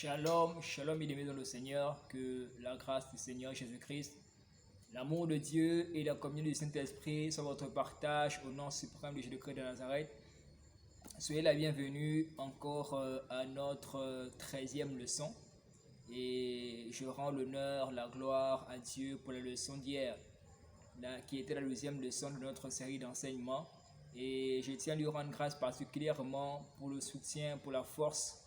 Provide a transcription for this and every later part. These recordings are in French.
Shalom, shalom, bien-aimés dans le Seigneur, que la grâce du Seigneur Jésus-Christ, l'amour de Dieu et la communion du Saint-Esprit soient votre partage au nom suprême de Jésus-Christ de Nazareth. Soyez la bienvenue encore à notre 13e leçon et je rends l'honneur, la gloire à Dieu pour la leçon d'hier, qui était la deuxième leçon de notre série d'enseignement. Et je tiens à lui rendre grâce particulièrement pour le soutien, pour la force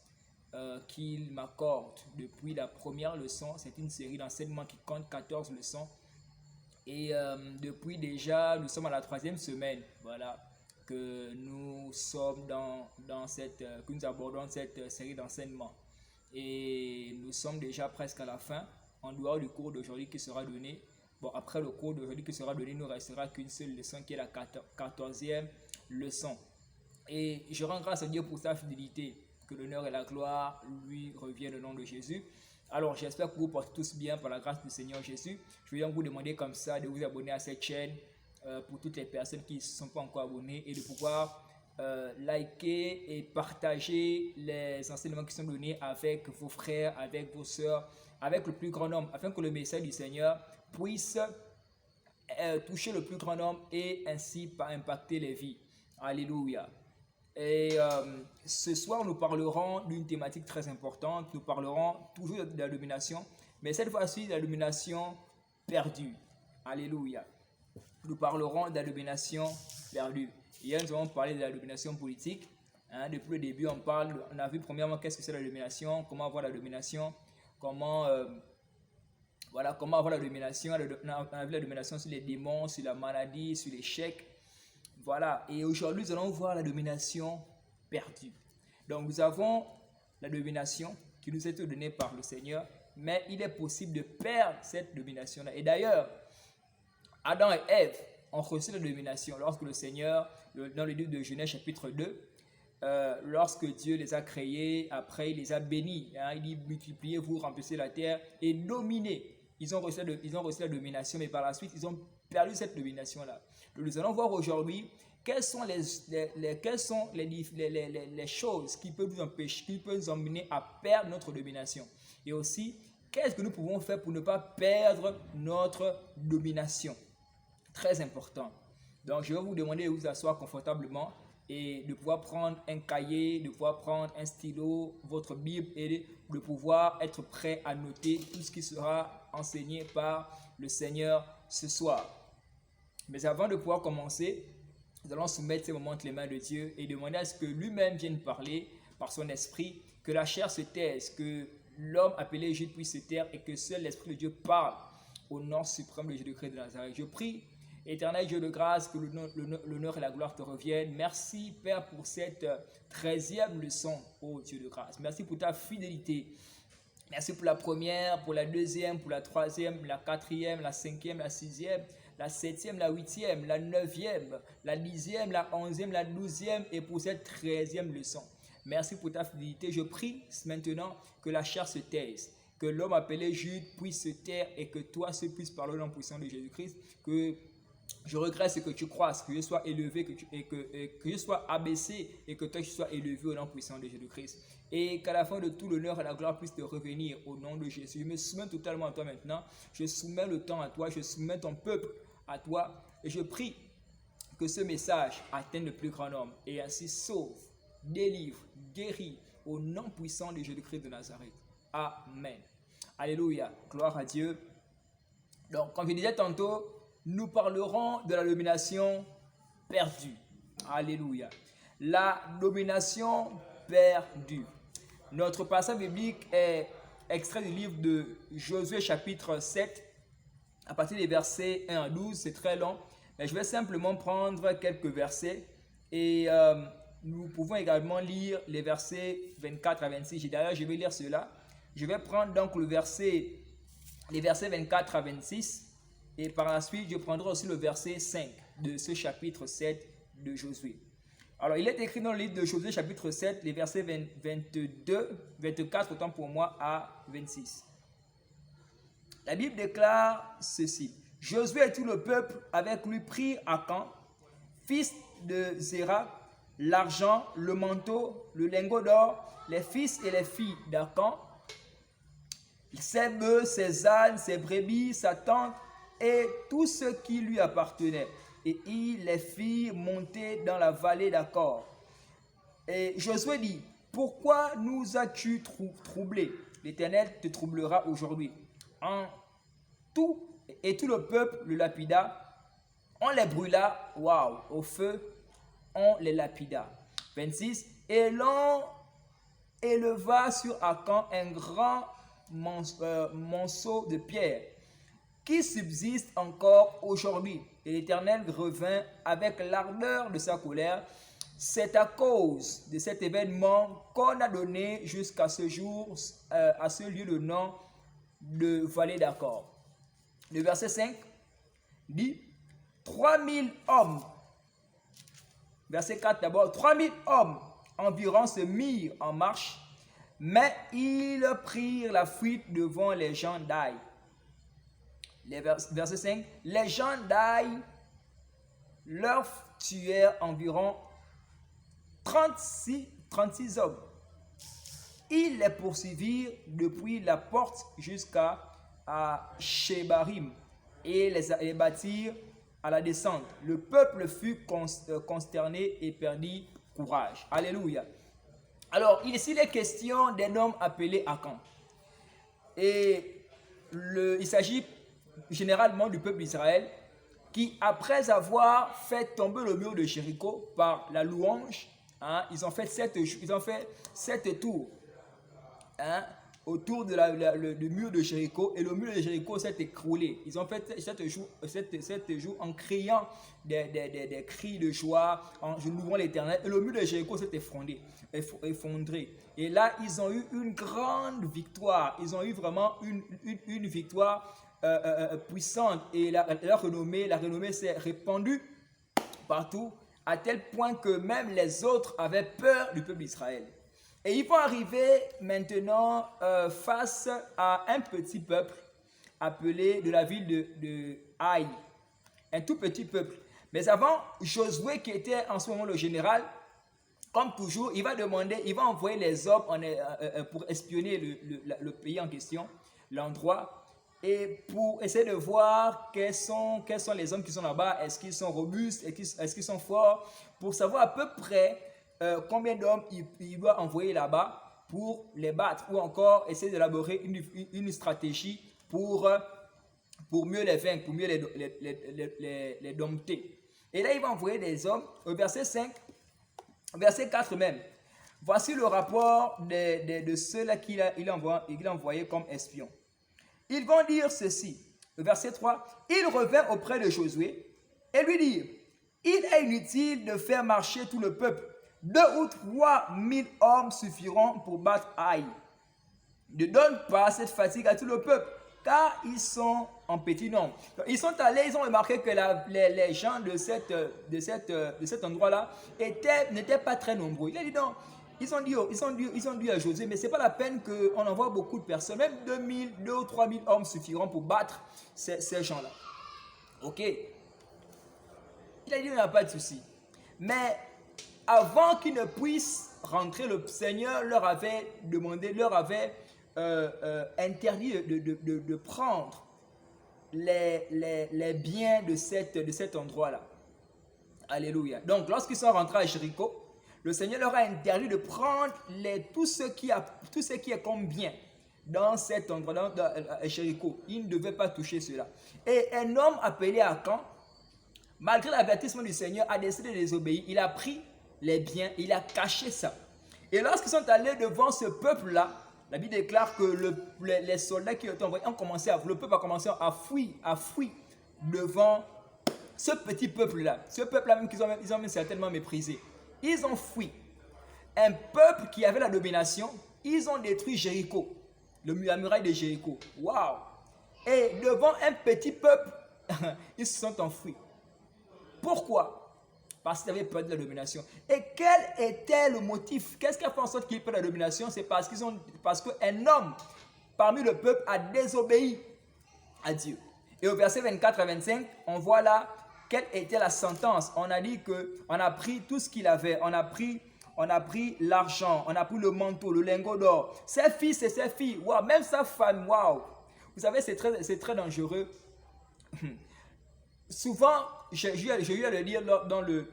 qu'il m'accorde depuis la première leçon. C'est une série d'enseignements qui compte 14 leçons. Et depuis déjà, nous sommes à la 3e semaine, voilà, que nous sommes que nous abordons cette série d'enseignements. Et nous sommes déjà presque à la fin, en dehors du cours d'aujourd'hui qui sera donné. Bon, après le cours d'aujourd'hui qui sera donné, il ne nous restera qu'une seule leçon qui est la 14e leçon. Et je rends grâce à Dieu pour sa fidélité. Que l'honneur et la gloire lui reviennent au nom de Jésus. Alors, j'espère que vous portez tous bien par la grâce du Seigneur Jésus. Je vais donc vous demander comme ça de vous abonner à cette chaîne pour toutes les personnes qui ne sont pas encore abonnées et de pouvoir liker et partager les enseignements qui sont donnés avec vos frères, avec vos sœurs, avec le plus grand nombre, afin que le message du Seigneur puisse toucher le plus grand nombre et ainsi pas impacter les vies. Alléluia. Et ce soir, nous parlerons d'une thématique très importante. Nous parlerons toujours de la domination, mais cette fois-ci de la domination perdue. Alléluia. Nous parlerons de la domination perdue. Hier, nous avons parlé de la domination politique. Depuis le début, on a vu premièrement qu'est-ce que c'est la domination, comment avoir la domination, comment avoir la domination. On a vu la domination sur les démons, sur la maladie, sur l'échec. Voilà, et aujourd'hui, nous allons voir la domination perdue. Donc, nous avons la domination qui nous est donnée par le Seigneur, mais il est possible de perdre cette domination-là. Et d'ailleurs, Adam et Ève ont reçu la domination lorsque le Seigneur, dans le livre de Genèse chapitre 2, lorsque Dieu les a créés, après il les a bénis, il dit multipliez-vous, remplissez la terre et dominez. Ils ont reçu la domination, mais par la suite, ils ont perdu cette domination-là. Nous allons voir aujourd'hui quelles sont les choses qui peuvent nous empêcher, qui peuvent nous emmener à perdre notre domination. Et aussi, qu'est-ce que nous pouvons faire pour ne pas perdre notre domination. Très important. Donc, je vais vous demander de vous asseoir confortablement et de pouvoir prendre un cahier, de pouvoir prendre un stylo, votre Bible et de pouvoir être prêt à noter tout ce qui sera enseigné par le Seigneur ce soir. Mais avant de pouvoir commencer, nous allons soumettre ces moments entre les mains de Dieu et demander à ce que lui-même vienne parler par son esprit, que la chair se taise, que l'homme appelé Jude puisse se taire et que seul l'Esprit de Dieu parle au nom suprême de Jésus-Christ de Nazareth. Je prie, Éternel Dieu de grâce, que l'honneur et la gloire te reviennent. Merci Père pour cette 13e leçon, ô Dieu de grâce. Merci pour ta fidélité. Merci pour la première, pour la deuxième, pour la troisième, la quatrième, la cinquième, la sixième, la septième, la huitième, la neuvième, la 10e, la 11e, la 12e et pour cette 13e leçon. Merci pour ta fidélité. Je prie maintenant que la chair se taise, que l'homme appelé Jude puisse se taire et que toi seul puisses parler au nom puissant de Jésus-Christ, que je regrette ce que tu croises, que je sois élevé que je sois abaissé et que toi tu sois élevé au nom puissant de Jésus-Christ. Et qu'à la fin de tout l'honneur et la gloire puisse te revenir au nom de Jésus. Je me soumets totalement à toi maintenant. Je soumets le temps à toi. Je soumets ton peuple à toi. Et je prie que ce message atteigne le plus grand nombre et ainsi sauve, délivre, guérit au nom puissant de Jésus-Christ de Nazareth. Amen. Alléluia. Gloire à Dieu. Donc, comme je disais tantôt, nous parlerons de la domination perdue. Alléluia. La domination perdue. Notre passage biblique est extrait du livre de Josué chapitre 7, à partir des versets 1 à 12. C'est très long, mais je vais simplement prendre quelques versets et nous pouvons également lire les versets 24 à 26. D'ailleurs, je vais lire cela. Je vais prendre donc les versets 24 à 26. Et par la suite, je prendrai aussi le verset 5 de ce chapitre 7 de Josué. Alors, il est écrit dans le livre de Josué, chapitre 7, les versets 24, autant pour moi, à 26. La Bible déclare ceci. Josué et tout le peuple avec lui prirent Akan, fils de Zéra, l'argent, le manteau, le lingot d'or, les fils et les filles d'Akan, ses bœufs, ses ânes, ses brebis, sa tente et tout ce qui lui appartenait. Et il les fit monter dans la vallée d'Accord. Et Josué dit, pourquoi nous as-tu troublés? L'Éternel te troublera aujourd'hui. En tout, et tout le peuple le lapida. On les brûla, au feu, on les lapida. 26. Et l'on éleva sur Akan un grand monceau de pierre qui subsiste encore aujourd'hui. Et l'Éternel revint avec l'ardeur de sa colère. C'est à cause de cet événement qu'on a donné jusqu'à ce jour, à ce lieu, le nom de vallée d'Accord. Le verset 5 dit 3000 hommes. Verset 4 d'abord. 3000 hommes environ se mirent en marche, mais ils prirent la fuite devant les gens d'Aï. Verset 5. Les gens d'Aï leur tuèrent environ 36 hommes. Ils les poursuivirent depuis la porte jusqu'à Shebarim et les bâtirent à la descente. Le peuple fut consterné et perdit courage. Alléluia. Alors, ici, il est question d'un homme appelé Akan. Et il s'agit généralement du peuple d'Israël qui, après avoir fait tomber le mur de Jéricho par la louange, ils ont fait 7 tours autour du mur de Jéricho, et le mur de Jéricho s'est écroulé. Ils ont fait 7 jours en criant des cris de joie, en louant l'Éternel, et le mur de Jéricho s'est effondré. Et là, ils ont eu une grande victoire. Ils ont eu vraiment une victoire puissante, et la renommée s'est répandue partout, à tel point que même les autres avaient peur du peuple d'Israël. Et ils vont arriver maintenant face à un petit peuple appelé de la ville de Haï. Un tout petit peuple. Mais avant, Josué, qui était en ce moment le général, comme toujours, il va envoyer les hommes pour espionner le pays en question, l'endroit, et pour essayer de voir quels sont les hommes qui sont là-bas. Est-ce qu'ils sont robustes? Est-ce qu'ils sont forts? Pour savoir à peu près combien d'hommes il doit envoyer là-bas pour les battre, ou encore essayer d'élaborer une stratégie pour mieux les vaincre, pour mieux les dompter. Et là, il va envoyer des hommes au verset 5, verset 4 même. Voici le rapport de ceux-là qu'il a envoyés comme espions. Ils vont dire ceci, le verset 3, il revint auprès de Josué et lui dit, il est inutile de faire marcher tout le peuple. 2 ou 3 000 hommes suffiront pour battre Haï. Ne donne pas cette fatigue à tout le peuple, car ils sont en petit nombre. Donc, ils sont allés, ils ont remarqué que les gens de cet endroit-là n'étaient pas très nombreux. Il a dit non. Ils ont dit à Josué, mais ce n'est pas la peine qu'on envoie beaucoup de personnes. Même 2 ou 3 000 hommes suffiront pour battre ces gens-là. Ok. Il a dit, il n'y a pas de souci. Mais avant qu'ils ne puissent rentrer, le Seigneur leur avait interdit de prendre les biens de cet endroit-là. Alléluia. Donc, lorsqu'ils sont rentrés à Jéricho, le Seigneur leur a interdit de prendre tout ce qui est comme bien dans cet endroit, dans Jéricho. Ils ne devaient pas toucher cela. Et un homme appelé Akan, malgré l'avertissement du Seigneur, a décidé de désobéir. Il a pris les biens, il a caché ça. Et lorsqu'ils sont allés devant ce peuple-là, la Bible déclare que les soldats qui ont envoyés le peuple a commencé à fuir devant ce petit peuple-là. Ce peuple-là même qu'ils ont même certainement méprisé. Ils ont fui. Un peuple qui avait la domination, ils ont détruit Jéricho, la muraille de Jéricho. Waouh! Et devant un petit peuple, ils se sont enfuis. Pourquoi? Parce qu'ils avaient peur de la domination. Et quel était le motif? Qu'est-ce qui a fait en sorte qu'ils aient peur de la domination? C'est parce qu'un homme parmi le peuple a désobéi à Dieu. Et au verset 24 à 25, on voit là quelle était la sentence. On a dit qu'on a pris tout ce qu'il avait. On a pris on a pris l'argent, on a pris le manteau, le lingot d'or. Ses fils et ses filles, wow, même sa femme, wow. Vous savez, c'est très dangereux. Souvent, j'ai eu à le lire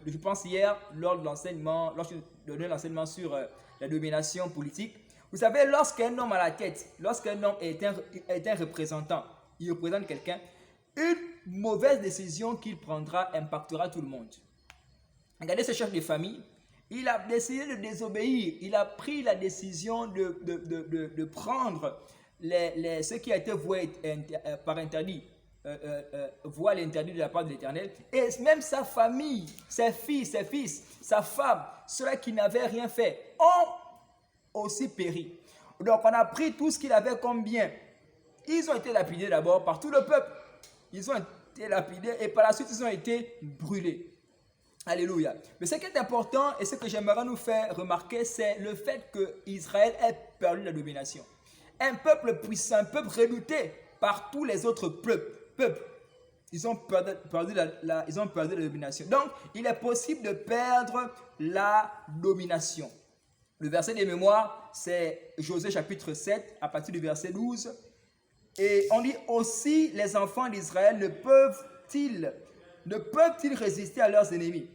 je pense hier, lors de l'enseignement, lorsque je donnais l'enseignement sur la domination politique. Vous savez, lorsqu'un homme a la tête, lorsqu'un homme est un représentant, il représente quelqu'un, une mauvaise décision qu'il prendra impactera tout le monde. Regardez ce chef de famille, il a décidé de désobéir, il a pris la décision de prendre ce qui a été voué par interdit. Voile interdit de la part de l'Éternel, et même sa famille, ses filles, ses fils, sa femme, ceux qui n'avaient rien fait, ont aussi péri. Donc on a pris tout ce qu'il avait comme bien. Ils ont été lapidés d'abord par tout le peuple. Ils ont été lapidés et par la suite ils ont été brûlés. Alléluia. Mais ce qui est important et ce que j'aimerais nous faire remarquer, c'est le fait que Israël ait perdu la domination. Un peuple puissant, un peuple redouté par tous les autres peuples. Ils ont perdu la domination. Donc, il est possible de perdre la domination. Le verset des mémoires, c'est Josué chapitre 7, à partir du verset 12. Et on dit aussi, les enfants d'Israël ne peuvent-ils résister à leurs ennemis?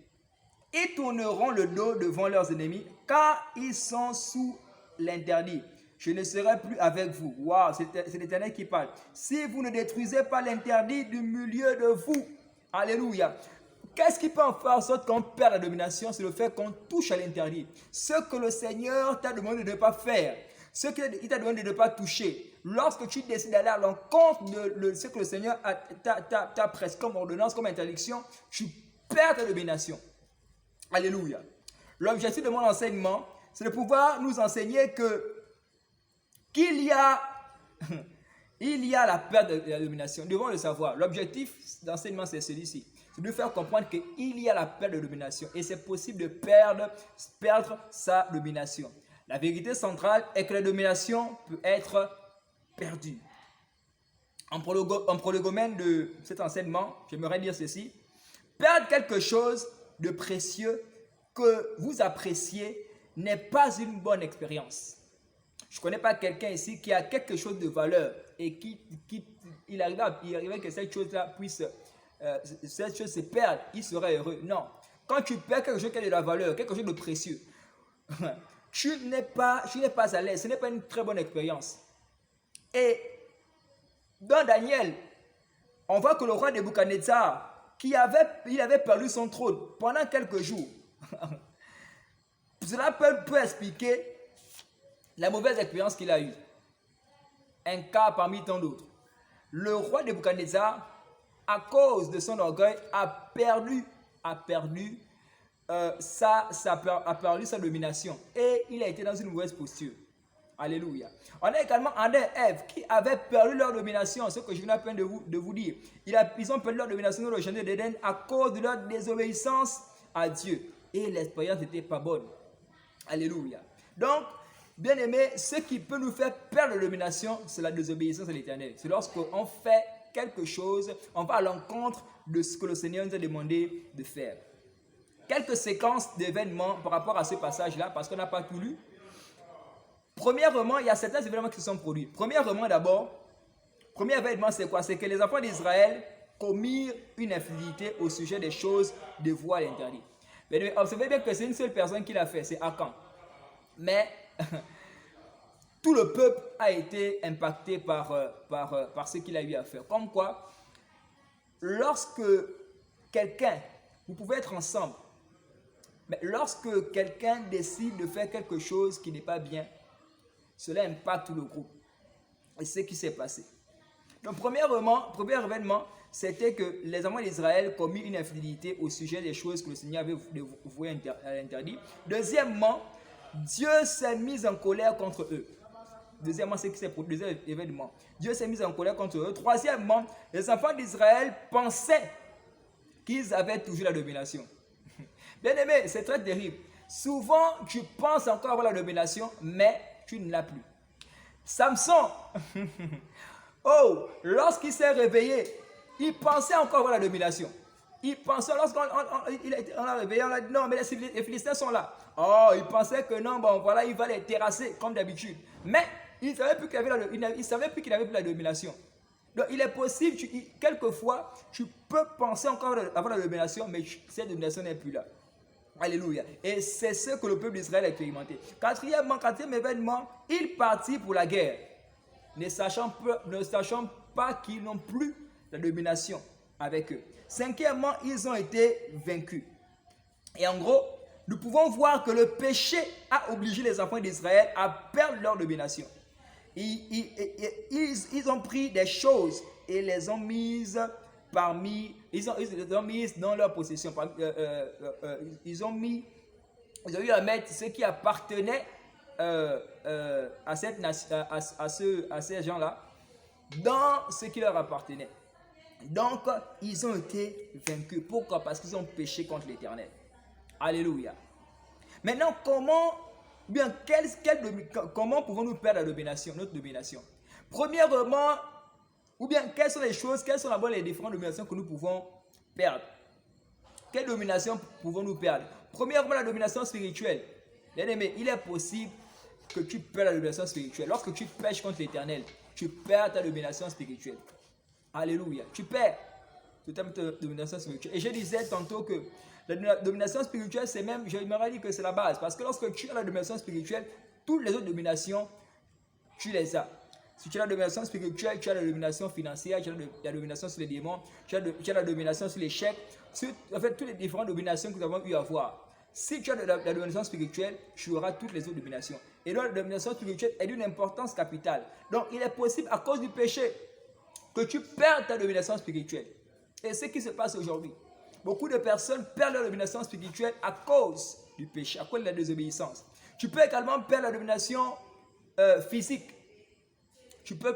Ils tourneront le dos devant leurs ennemis, car ils sont sous l'interdit. Je ne serai plus avec vous. Waouh, c'est l'Éternel qui parle. Si vous ne détruisez pas l'interdit du milieu de vous. Alléluia. Qu'est-ce qui peut en faire en sorte qu'on perd la domination? C'est le fait qu'on touche à l'interdit. Ce que le Seigneur t'a demandé de ne pas faire. Ce qu'il t'a demandé de ne pas toucher. Lorsque tu décides d'aller à l'encontre de ce que le Seigneur t'a prescrit comme ordonnance, comme interdiction, tu perds ta domination. Alléluia. L'objectif de mon enseignement, c'est de pouvoir nous enseigner qu'il y a la perte de la domination. Nous devons le savoir. L'objectif d'enseignement, c'est celui-ci. C'est de faire comprendre qu'il y a la perte de domination. Et c'est possible de perdre sa domination. La vérité centrale est que la domination peut être perdue. En prologomène de cet enseignement, j'aimerais dire ceci. Perdre quelque chose de précieux que vous appréciez n'est pas une bonne expérience. Je ne connais pas quelqu'un ici qui a quelque chose de valeur et il arrive que cette chose-là cette chose se perde, il serait heureux. Non. Quand tu perds quelque chose qui a de la valeur, quelque chose de précieux, tu n'es pas à l'aise. Ce n'est pas une très bonne expérience. Et dans Daniel, on voit que le roi Nebuchadnezzar, il avait perdu son trône pendant quelques jours. Cela peut expliquer la mauvaise expérience qu'il a eue. Un cas parmi tant d'autres. Le roi Nebuchadnezzar, à cause de son orgueil, a perdu sa domination. Et il a été dans une mauvaise posture. Alléluia. On a également Adam et Ève qui avaient perdu leur domination. Ce que je viens à peine de vous dire. Ils ont perdu leur domination dans le jardin d'Éden à cause de leur désobéissance à Dieu. Et l'expérience n'était pas bonne. Alléluia. Donc, bien aimé, ce qui peut nous faire perdre la domination, c'est la désobéissance à l'Éternel. C'est lorsqu'on fait quelque chose, on va à l'encontre de ce que le Seigneur nous a demandé de faire. Quelques séquences d'événements par rapport à ce passage-là, parce qu'on n'a pas tout lu. Premièrement, il y a certains événements qui se sont produits. Premièrement, premier événement, c'est quoi? C'est que les enfants d'Israël commirent une infidélité au sujet des choses de voile interdit. Mais observez bien que c'est une seule personne qui l'a fait, c'est Akan. Mais tout le peuple a été impacté par ce qu'il a eu à faire. Comme quoi, lorsque quelqu'un, vous pouvez être ensemble, mais lorsque quelqu'un décide de faire quelque chose qui n'est pas bien, cela impacte tout le groupe. Et c'est ce qui s'est passé. Donc, premier événement, c'était que les enfants d'Israël commirent une infidélité au sujet des choses que le Seigneur avait voué interdit. Deuxièmement, Dieu s'est mis en colère contre eux. Deuxièmement, c'est qui s'est produit. Deuxième événement. Dieu s'est mis en colère contre eux. Troisièmement, les enfants d'Israël pensaient qu'ils avaient toujours la domination. Bien aimé, c'est très terrible. Souvent, tu penses encore avoir la domination, mais tu ne l'as plus. Samson, lorsqu'il s'est réveillé, il pensait encore avoir la domination. Il pensait, on l'a réveillé, on a dit non, mais les Philistins sont là. Oh, il pensait que non, bon voilà, il va les terrasser comme d'habitude. Mais il ne savait plus qu'il avait plus la domination. Donc il est possible, quelquefois, tu peux penser encore avoir la domination, mais cette domination n'est plus là. Alléluia. Et c'est ce que le peuple d'Israël a expérimenté. Quatrième événement, il partit pour la guerre, ne sachant pas qu'ils n'ont plus la domination avec eux. Cinquièmement, ils ont été vaincus. Et en gros, nous pouvons voir que le péché a obligé les enfants d'Israël à perdre leur domination. Ils ont pris des choses et les ont mises ils ont mises dans leur possession. Ils ont eu à mettre ce qui appartenait à ces gens-là dans ce qui leur appartenait. Donc, ils ont été vaincus. Pourquoi? Parce qu'ils ont péché contre l'Éternel. Alléluia. Maintenant, comment pouvons-nous perdre notre domination? Premièrement, quelles sont d'abord les différentes dominations que nous pouvons perdre? Quelle domination pouvons-nous perdre? Premièrement, la domination spirituelle. Bien-aimé, il est possible que tu perds la domination spirituelle. Lorsque tu pêches contre l'Éternel, tu perds ta domination spirituelle. Alléluia. Tu perds ta domination spirituelle. Et je disais tantôt que la domination spirituelle, c'est même, je m'aurais dit que c'est la base. Parce que lorsque tu as la domination spirituelle, toutes les autres dominations, tu les as. Si tu as la domination spirituelle, tu as la domination financière, tu as la domination sur les démons, tu as la domination sur l'échec, en fait, toutes les différentes dominations que nous avons eu à voir. Si tu as la domination spirituelle, tu auras toutes les autres dominations. Et donc, la domination spirituelle est d'une importance capitale. Donc, il est possible, à cause du péché, que tu perds ta domination spirituelle. Et c'est ce qui se passe aujourd'hui. Beaucoup de personnes perdent leur domination spirituelle à cause du péché, à cause de la désobéissance. Tu peux également perdre la domination physique.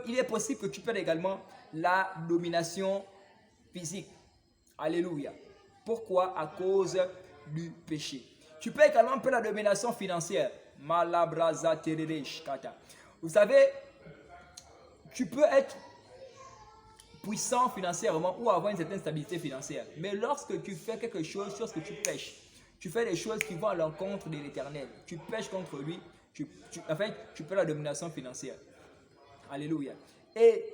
Il est possible que tu perdes également la domination physique. Alléluia. Pourquoi? À cause du péché. Tu peux également perdre la domination financière. Malabraza tereresh kata. Vous savez, tu peux être puissant financièrement ou avoir une certaine stabilité financière. Mais lorsque tu fais quelque chose, lorsque tu pêches, tu fais des choses qui vont à l'encontre de l'Éternel. Tu pêches contre lui, tu perds la domination financière. Alléluia. Et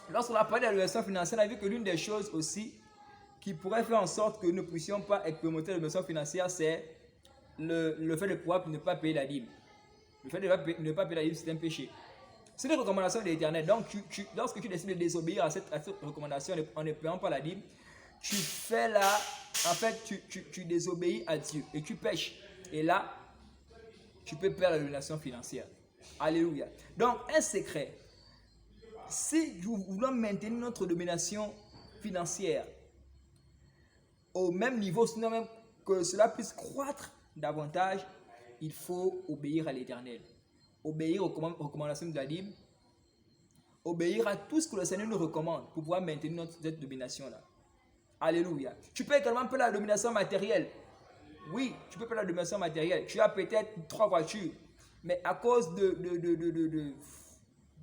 lorsqu'on a parlé de la domination financière, on a vu que l'une des choses aussi qui pourrait faire en sorte que nous ne puissions pas expérimenter la domination financière, c'est le fait de pouvoir ne pas payer la dîme. Le fait de ne pas payer la dîme, c'est un péché. C'est une recommandation de l'Éternel. Donc, lorsque tu décides de désobéir à cette recommandation en ne payant pas la dîme, tu fais là, en fait, tu désobéis à Dieu et tu pêches. Et là, tu peux perdre la domination financière. Alléluia. Donc, un secret. Si nous voulons maintenir notre domination financière au même niveau, sinon même que cela puisse croître davantage, il faut obéir à l'Éternel. Obéir aux recommandations de la Bible, obéir à tout ce que le Seigneur nous recommande pour pouvoir maintenir cette domination-là. Alléluia. Tu peux également perdre la domination matérielle. Oui, tu peux perdre la domination matérielle. Tu as peut-être 3 voitures, mais à cause de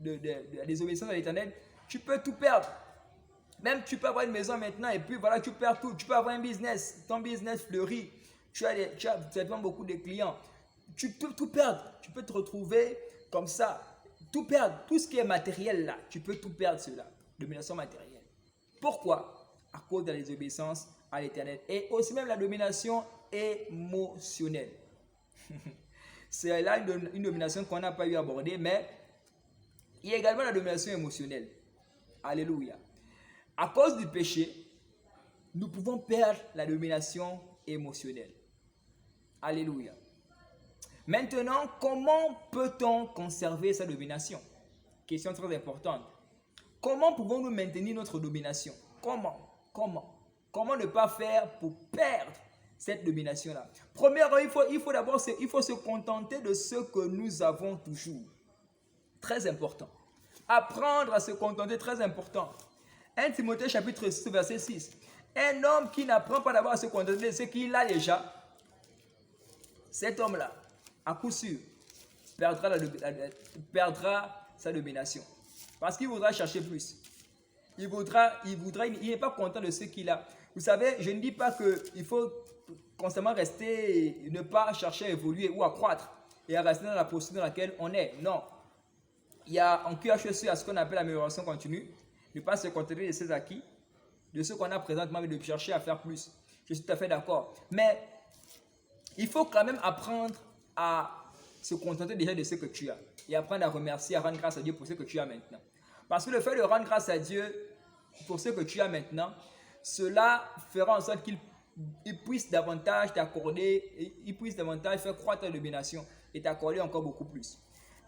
la désobéissance à l'Éternel, tu peux tout perdre. Même tu peux avoir une maison maintenant et puis voilà, tu perds tout. Tu peux avoir un business, ton business fleurit. Tu as certainement beaucoup de clients. Tu peux tout perdre. Tu peux te retrouver comme ça. Tout perdre. Tout ce qui est matériel là, tu peux tout perdre cela. Domination matérielle. Pourquoi? À cause de la désobéissance à l'Éternel. Et aussi même la domination émotionnelle. C'est là une domination qu'on n'a pas eu à aborder, mais il y a également la domination émotionnelle. Alléluia. À cause du péché, nous pouvons perdre la domination émotionnelle. Alléluia. Maintenant, comment peut-on conserver sa domination? Question très importante. Comment pouvons-nous maintenir notre domination? Comment ne pas faire pour perdre cette domination-là? Premièrement, il faut se contenter de ce que nous avons toujours. Très important. Apprendre à se contenter, très important. 1 Timothée chapitre 6, verset 6. Un homme qui n'apprend pas d'abord à se contenter de ce qu'il a déjà, cet homme-là, à coup sûr, perdra sa domination. Parce qu'il voudra chercher plus. Il n'est pas content de ce qu'il a. Vous savez, je ne dis pas qu'il faut constamment rester, ne pas chercher à évoluer ou à croître et à rester dans la posture dans laquelle on est. Non. Il y a en QHEC à ce qu'on appelle l'amélioration continue. Ne pas se contenter de ses acquis, de ce qu'on a présentement, mais de chercher à faire plus. Je suis tout à fait d'accord. Mais il faut quand même apprendre à se contenter déjà de ce que tu as et apprendre à remercier, à rendre grâce à Dieu pour ce que tu as maintenant. Parce que le fait de rendre grâce à Dieu pour ce que tu as maintenant, cela fera en sorte qu'il puisse davantage t'accorder, il puisse davantage faire croître ta domination et t'accorder encore beaucoup plus.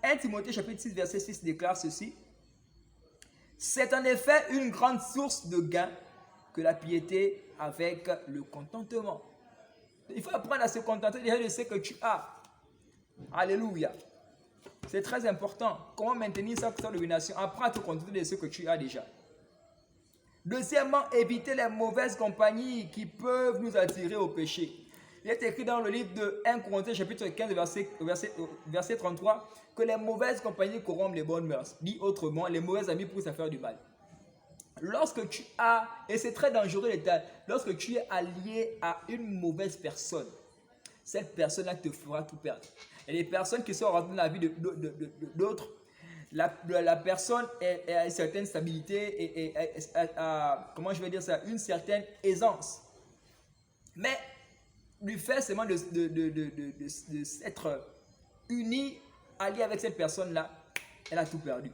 1 Timothée chapitre 6 verset 6 déclare ceci. C'est en effet une grande source de gain que la piété avec le contentement. Il faut apprendre à se contenter déjà de ce que tu as. Alléluia. C'est très important. Comment maintenir sa domination? Apprends à te contenter de ce que tu as déjà. Deuxièmement, éviter les mauvaises compagnies qui peuvent nous attirer au péché. Il est écrit dans le livre de 1 Corinthiens chapitre 15 verset 33 que les mauvaises compagnies corrompent les bonnes mœurs. Dit autrement, les mauvais amis poussent à faire du mal. Lorsque tu as, et c'est très dangereux, lorsque tu es allié à une mauvaise personne, cette personne-là te fera tout perdre. Et les personnes qui sont rentrées dans la vie d'autres, la personne a une certaine stabilité et comment je vais dire ça, une certaine aisance. Mais du fait seulement de s'être uni, allié avec cette personne-là, elle a tout perdu.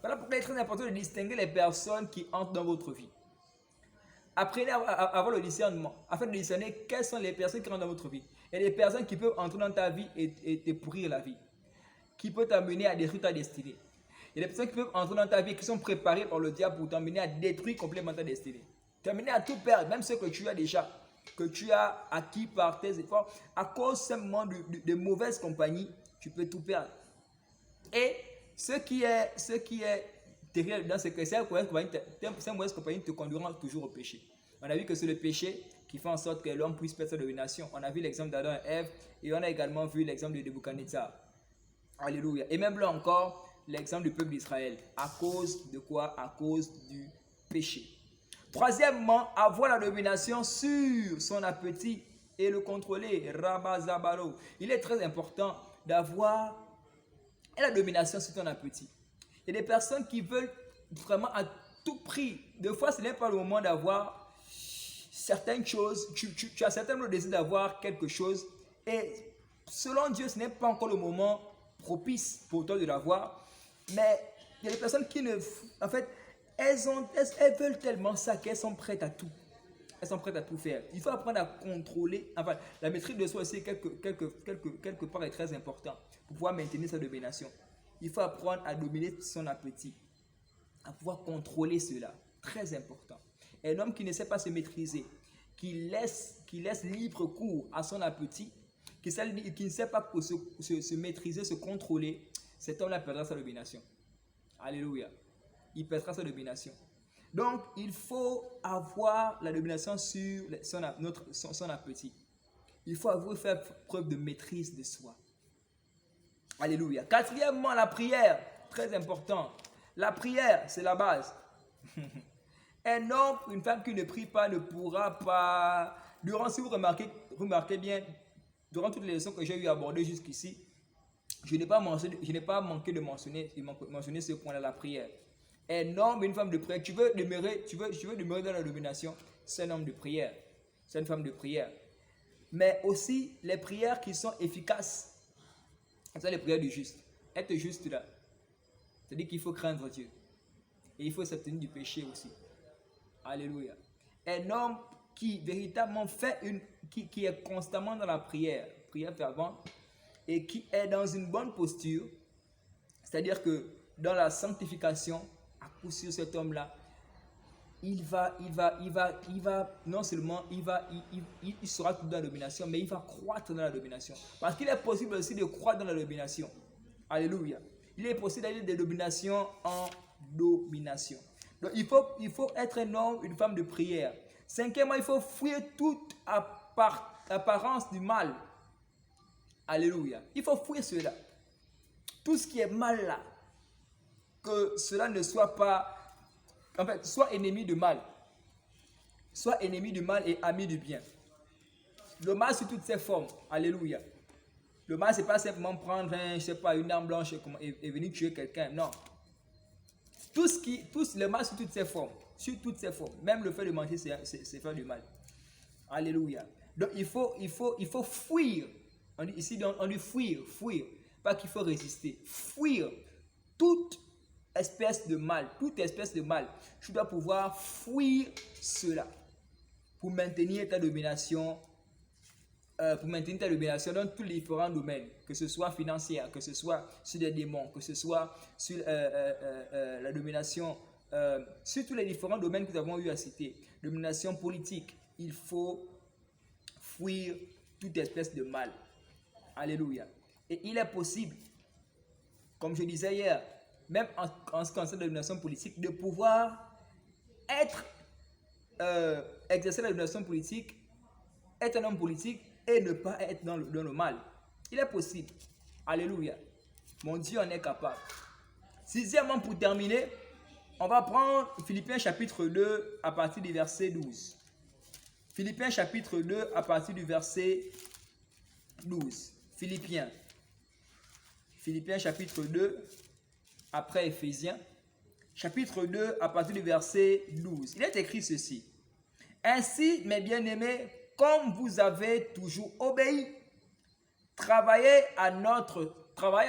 Voilà pourquoi il est très important de distinguer les personnes qui entrent dans votre vie. Apprenez à avoir le discernement, afin de discerner quelles sont les personnes qui rentrent dans votre vie. Il y a des personnes qui peuvent entrer dans ta vie et te pourrir la vie, qui peuvent t'amener à détruire ta destinée. Il y a des personnes qui peuvent entrer dans ta vie qui sont préparées par le diable pour t'amener à détruire complètement ta destinée. T'amener à tout perdre, même ce que tu as déjà, que tu as acquis par tes efforts, à cause simplement de mauvaises compagnies, tu peux tout perdre. Et ce qui est terrible dans ce que ces mauvaises compagnies te conduiront toujours au péché. On a vu que c'est le péché qui fait en sorte que l'homme puisse perdre sa domination. On a vu l'exemple d'Adam et Ève et on a également vu l'exemple de Nebuchadnezzar. Alléluia. Et même là encore, l'exemple du peuple d'Israël. À cause de quoi? À cause du péché. Troisièmement, avoir la domination sur son appétit et le contrôler. Rabazabalo. Il est très important d'avoir la domination sur ton appétit. Il y a des personnes qui veulent vraiment à tout prix. Des fois, ce n'est pas le moment d'avoir certaines choses. Tu as certainement le désir d'avoir quelque chose. Et selon Dieu, ce n'est pas encore le moment propice pour toi de l'avoir. Mais il y a des personnes qui ne... En fait, elles veulent tellement ça qu'elles sont prêtes à tout. Elles sont prêtes à tout faire. Il faut apprendre à contrôler. Enfin, la maîtrise de soi aussi, quelque part, est très important pour pouvoir maintenir sa domination. Il faut apprendre à dominer son appétit, à pouvoir contrôler cela. Très important. Un homme qui ne sait pas se maîtriser, qui laisse libre cours à son appétit, qui ne sait pas se maîtriser, se contrôler, cet homme-là perdra sa domination. Alléluia. Il perdra sa domination. Donc, il faut avoir la domination sur son appétit. Il faut faire preuve de maîtrise de soi. Alléluia. Quatrièmement, la prière. Très important. La prière, c'est la base. Un homme, une femme qui ne prie pas ne pourra pas... Si vous remarquez bien, durant toutes les leçons que j'ai eu à aborder jusqu'ici, je n'ai pas manqué de mentionner ce point-là, la prière. Un homme, une femme de prière, tu veux demeurer dans la domination, c'est un homme de prière. C'est une femme de prière. Mais aussi, les prières qui sont efficaces, c'est les prières du juste. Être juste là. C'est-à-dire qu'il faut craindre Dieu. Et il faut s'abstenir du péché aussi. Alléluia. Un homme qui véritablement qui est constamment dans la prière fervente, et qui est dans une bonne posture, c'est-à-dire que dans la sanctification, à coup sûr cet homme-là, il sera tout dans la domination, mais il va croître dans la domination. Parce qu'il est possible aussi de croître dans la domination. Alléluia. Il est possible d'aller de domination en domination. Donc il faut être un homme, une femme de prière. Cinquièmement, il faut fuir toute apparence du mal. Alléluia. Il faut fuir cela. Tout ce qui est mal là, que cela ne soit pas, en fait, soit ennemi de mal. Sois ennemi du mal et ami du bien. Le mal sous toutes ses formes. Alléluia. Le mal, ce n'est pas simplement prendre une arme blanche et venir tuer quelqu'un. Non. Le mal sous toutes ses formes. Sur toutes ses formes. Même le fait de mentir, c'est faire du mal. Alléluia. Donc il faut fuir. On dit fuir. Pas qu'il faut résister. Fuir toute espèce de mal. Toute espèce de mal. Tu dois pouvoir fuir cela pour maintenir ta domination. Dans tous les différents domaines, que ce soit financier, que ce soit sur des démons, que ce soit sur la domination, sur tous les différents domaines que nous avons eu à citer, domination politique, il faut fuir toute espèce de mal. Alléluia. Et il est possible, comme je disais hier, même en ce qui concerne la domination politique, de pouvoir exercer la domination politique, être un homme politique, et ne pas être dans le mal. Il est possible. Alléluia. Mon Dieu en est capable. Sixièmement, pour terminer, on va prendre Philippiens chapitre 2 à partir du verset 12. Philippiens chapitre 2 à partir du verset 12. Philippiens chapitre 2 après Éphésiens. Chapitre 2 à partir du verset 12. Il est écrit ceci. Ainsi, mes bien-aimés, comme vous avez toujours obéi, travaillez à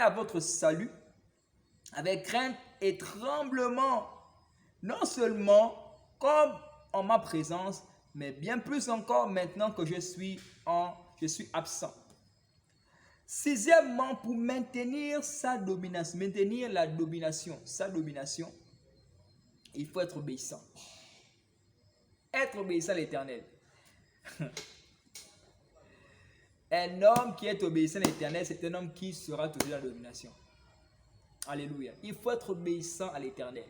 votre salut avec crainte et tremblement, non seulement comme en ma présence, mais bien plus encore maintenant que je suis absent. Sixièmement, pour maintenir sa domination, il faut être obéissant. Être obéissant à l'Éternel. Un homme qui est obéissant à l'Éternel, c'est un homme qui sera toujours dans la domination. Alléluia. Il faut être obéissant à l'Éternel.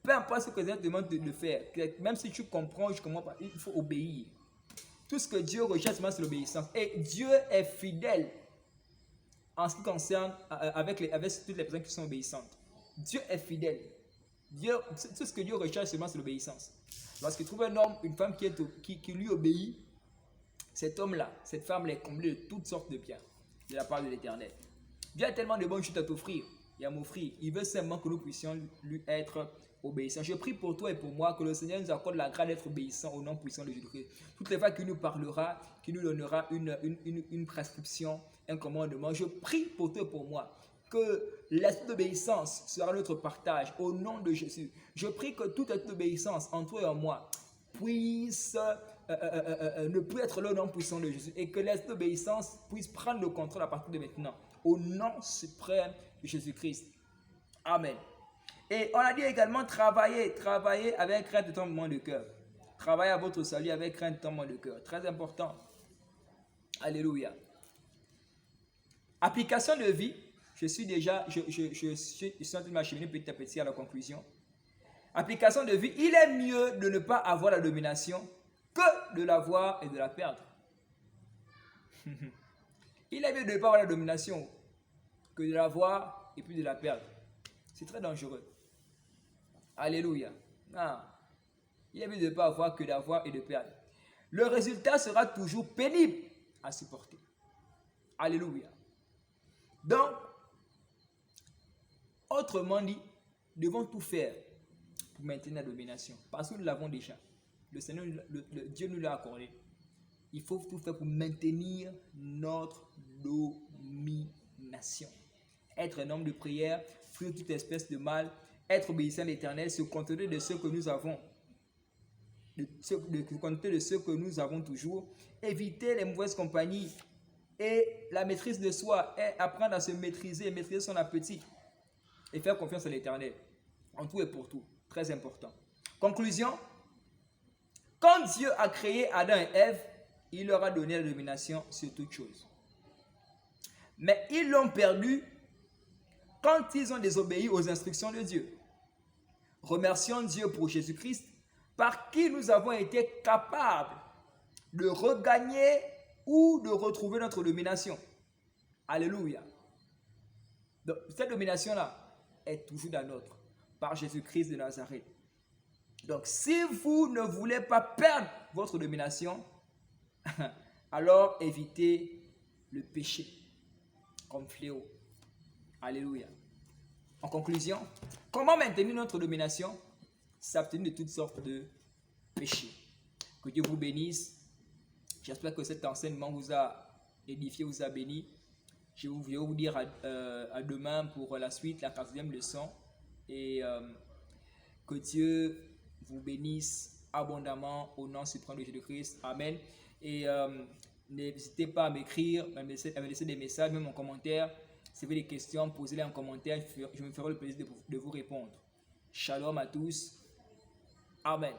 Peu importe ce que Dieu te demande de faire, même si tu comprends, je ne comprends pas, il faut obéir. Tout ce que Dieu recherche, c'est l'obéissance. Et Dieu est fidèle en ce qui concerne avec toutes les personnes qui sont obéissantes. Dieu est fidèle. Tout ce que Dieu recherche, c'est l'obéissance. Lorsqu'il trouve un homme, une femme qui lui obéit, cet homme-là, cette femme-là est comblée de toutes sortes de biens de la part de l'Éternel. Dieu a tellement de bonnes choses à t'offrir et à m'offrir. Il veut simplement que nous puissions lui être obéissants. Je prie pour toi et pour moi que le Seigneur nous accorde la grâce d'être obéissants au nom puissant de Jésus-Christ. Toutes les fois qu'il nous parlera, qu'il nous donnera une prescription, un commandement, je prie pour toi et pour moi que l'esprit d'obéissance sera notre partage au nom de Jésus. Je prie que toute cette obéissance en toi et en moi puisse ne plus être le nom puissant de Jésus et que l'esprit d'obéissance puisse prendre le contrôle à partir de maintenant au nom suprême de Jésus-Christ. Amen. Et on a dit également travailler avec crainte et tremblement de cœur. Travaillez à votre salut avec crainte et tremblement de cœur. Très important. Alléluia. Application de vie. Je suis en train de m'acheminer petit à petit à la conclusion. Application de vie. Il est mieux de ne pas avoir la domination que de l'avoir et de la perdre. Il est mieux de ne pas avoir la domination que de l'avoir et puis de la perdre. C'est très dangereux. Alléluia. Il est mieux de ne pas avoir que d'avoir et de perdre. Le résultat sera toujours pénible à supporter. Alléluia. Donc, autrement dit, nous devons tout faire pour maintenir la domination. Parce que nous l'avons déjà. Le Seigneur, Dieu nous l'a accordé. Il faut tout faire pour maintenir notre domination. Être un homme de prière, fuir toute espèce de mal, être obéissant à l'Éternel, se contenter de ce que nous avons, se contenter de ce que nous avons toujours, éviter les mauvaises compagnies et la maîtrise de soi, et apprendre à se maîtriser son appétit et faire confiance à l'Éternel en tout et pour tout. Très important. Conclusion. Quand Dieu a créé Adam et Ève, il leur a donné la domination sur toutes choses. Mais ils l'ont perdu quand ils ont désobéi aux instructions de Dieu. Remercions Dieu pour Jésus-Christ, par qui nous avons été capables de regagner ou de retrouver notre domination. Alléluia. Donc, cette domination-là est toujours la nôtre, par Jésus-Christ de Nazareth. Donc, si vous ne voulez pas perdre votre domination, alors évitez le péché comme fléau. Alléluia. En conclusion, comment maintenir notre domination? S'abstenir de toutes sortes de péchés. Que Dieu vous bénisse. J'espère que cet enseignement vous a édifié, vous a béni. Je vais vous dire à demain pour la suite, la 4e leçon. Et que Dieu vous bénisse abondamment au nom suprême de Jésus-Christ. Amen. Et n'hésitez pas à m'écrire, à me laisser des messages, même en commentaire. Si vous avez des questions, posez-les en commentaire. Je me ferai le plaisir de vous répondre. Shalom à tous. Amen.